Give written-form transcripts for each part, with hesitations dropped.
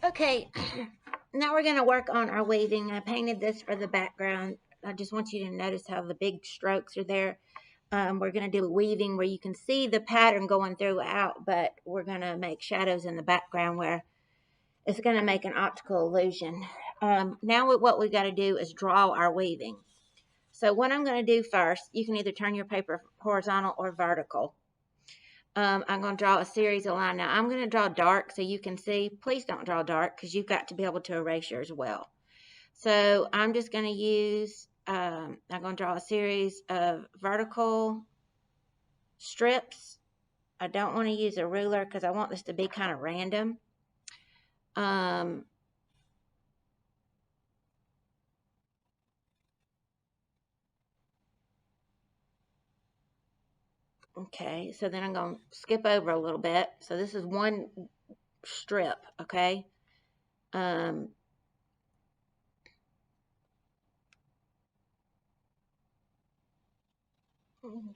Okay, now we're going to work on our weaving. I painted this for the background. I just want you to notice how the big strokes are there. We're going to do weaving where you can see the pattern going throughout, but we're going to make shadows in the background where it's going to make an optical illusion. Now what we got to do is draw our weaving. So what I'm going to do first, you can either turn your paper horizontal or vertical. I'm going to draw a series of lines. Now, I'm going to draw dark so you can see. Please don't draw dark because you've got to be able to erase yours well. So I'm just going to use, I'm going to draw a series of vertical strips. I don't want to use a ruler because I want this to be kind of random. Okay, so then I'm going to skip over a little bit. So this is one strip, okay? Draw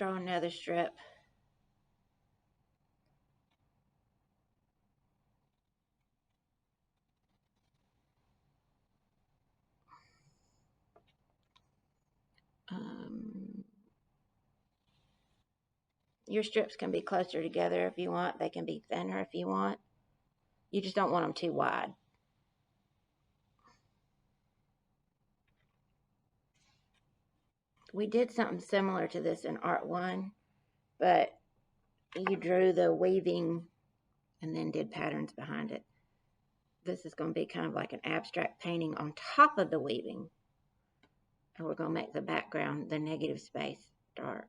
another strip. Your strips can be closer together if you want. They can be thinner if you want. You just don't want them too wide. We did something similar to this in Art 1, but you drew the weaving and then did patterns behind it. This is going to be kind of like an abstract painting on top of the weaving. And we're going to make the background, the negative space, dark.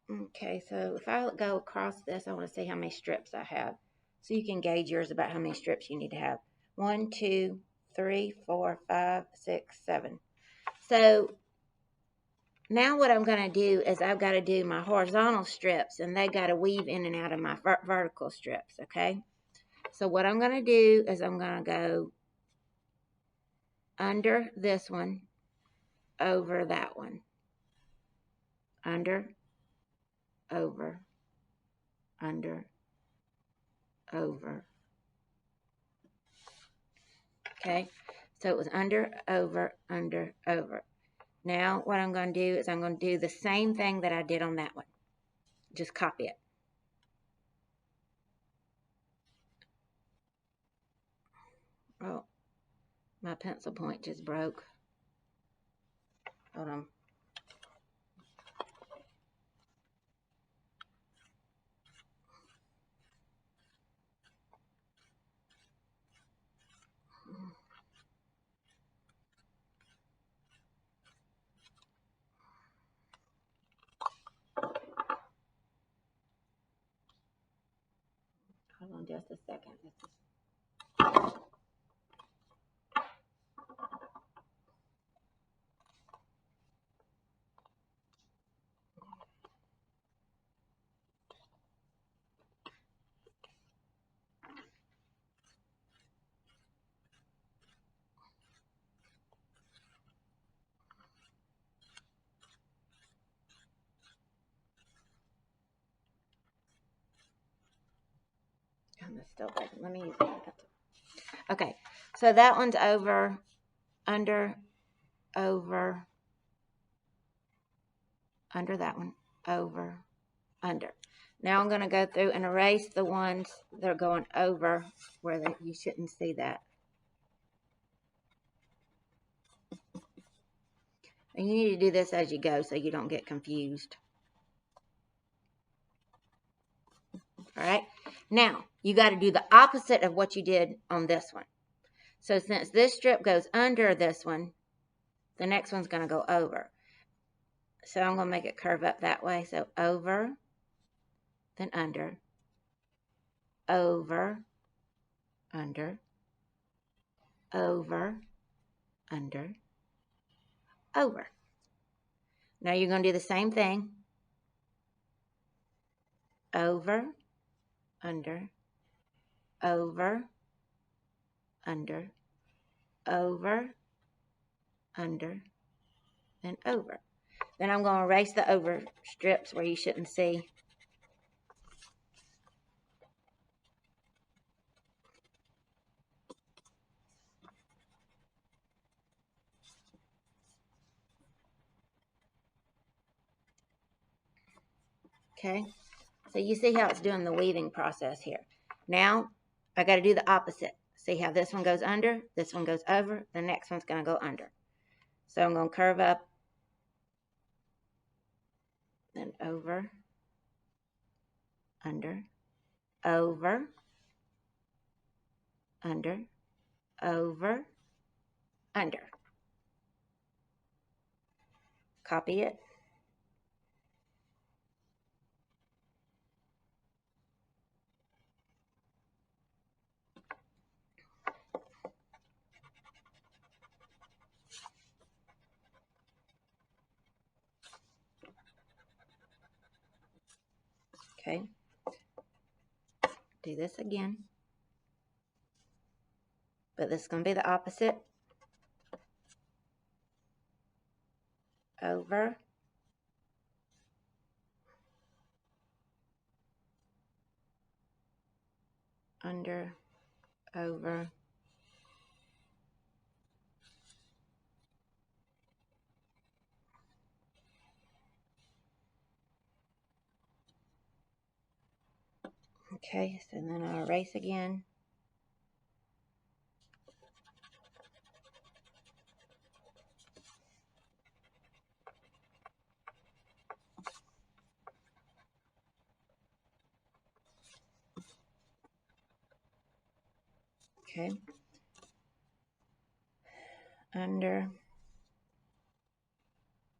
Okay, so if I go across this, I want to see how many strips I have. So you can gauge yours about how many strips you need to have. 1, 2, 3, 4, 5, 6, 7. So now what I'm going to do is I've got to do my horizontal strips, and they got to weave in and out of my vertical strips, okay? So what I'm going to do is I'm going to go under this one, over that one, under, over, under, over. Okay, so it was under, over, under, over. Now what I'm going to do is I'm going to do the same thing that I did on that one. Just copy it. Oh, my pencil point just broke. Hold on. Hold on just a second. I'm still breaking. Let me use my pencil. Okay, so that one's over, under, over, under that one, over, under. Now I'm going to go through and erase the ones that are going over where you shouldn't see that. And you need to do this as you go so you don't get confused. All right. Now, you got to do the opposite of what you did on this one. So since this strip goes under this one, the next one's going to go over. So I'm going to make it curve up that way. So over, then under, over, under, over, under, over. Now you're going to do the same thing. Over, under, over, under, over, under, and over. Then I'm going to erase the over strips where you shouldn't see. Okay, so you see how it's doing the weaving process here. Now, I got to do the opposite. See how this one goes under, this one goes over, the next one's going to go under. So I'm going to curve up, then over, under, over, under, over, under. Copy it. Okay. Do this again. But this is going to be the opposite. Over, under, over, okay, so then I'll erase again. Okay. Under,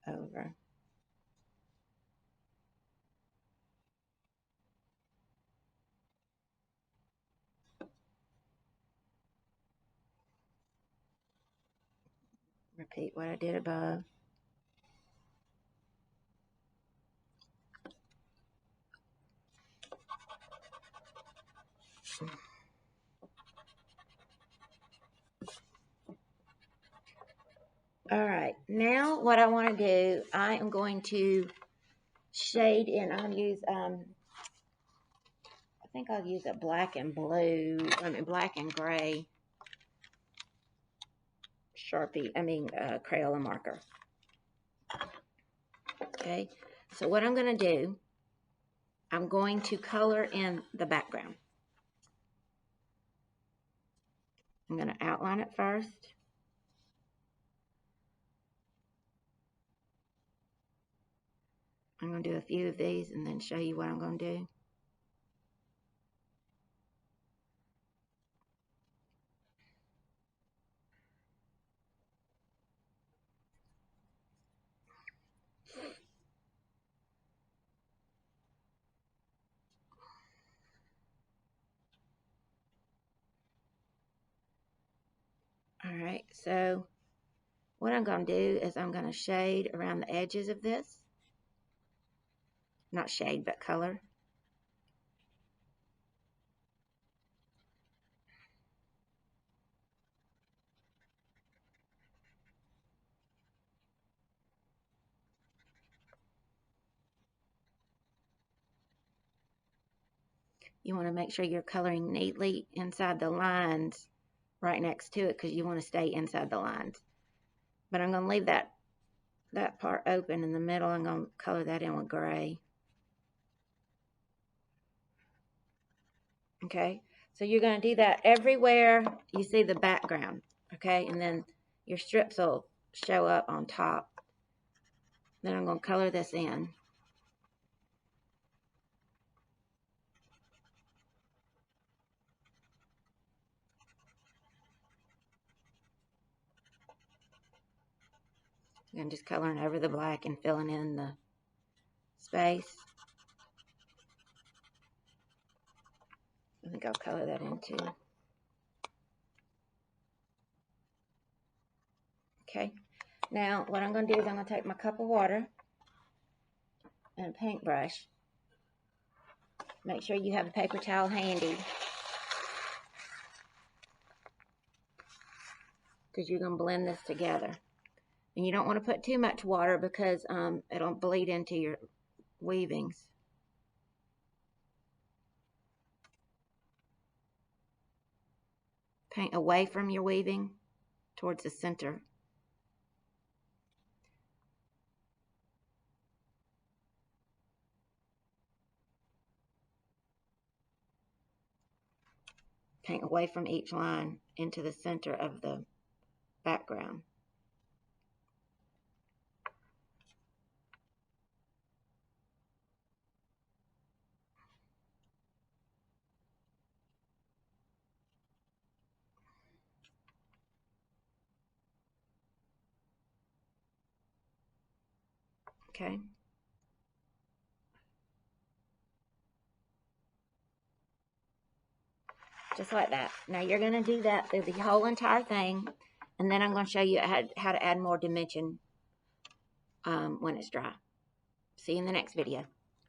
over. Repeat what I did above. All right, now what I want to do, I am going to shade in. I'm going to use, I think I'll use a black and blue, black and gray Sharpie, Crayola marker. Okay, so what I'm going to do, I'm going to color in the background. I'm going to outline it first. I'm going to do a few of these and then show you what I'm going to do. All right, so what I'm going to do is I'm going to shade around the edges of this. Not shade, but color. You want to make sure you're coloring neatly inside the lines right next to it because you want to stay inside the lines. But I'm going to leave that part open in the middle. I'm going to color that in with gray. Okay, so you're going to do that everywhere you see the background. Okay, and then your strips will show up on top. Then I'm going to color this in. I'm just coloring over the black and filling in the space. I think I'll color that in too. Okay, now what I'm going to do is I'm going to take my cup of water and a paintbrush. Make sure you have a paper towel handy, because you're going to blend this together. And you don't want to put too much water because it'll bleed into your weavings. Paint away from your weaving towards the center. Paint away from each line into the center of the background. Okay. Just like that. Now you're going to do that through the whole entire thing, and then I'm going to show you how to add more dimension when it's dry. See you in the next video.